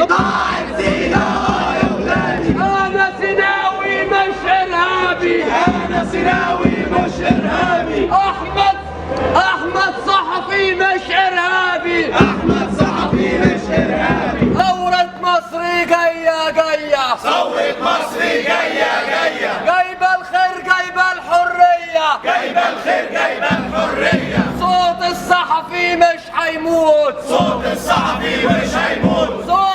ضاعت سينا يا ولادي. انا سيناوي مش ارهابي، انا سيناوي مش ارهابي. احمد صحفي مش ارهابي. احمد صحفي مش ارهابي. ثورة مصر جاية جاية، ثورة مصر جاية جاية، جايبة الخير جايبة الحرية، جايبة الخير جايبة الحرية. صوت الصحفي مش هيموت، صوت الصحفي مش هيموت. صوت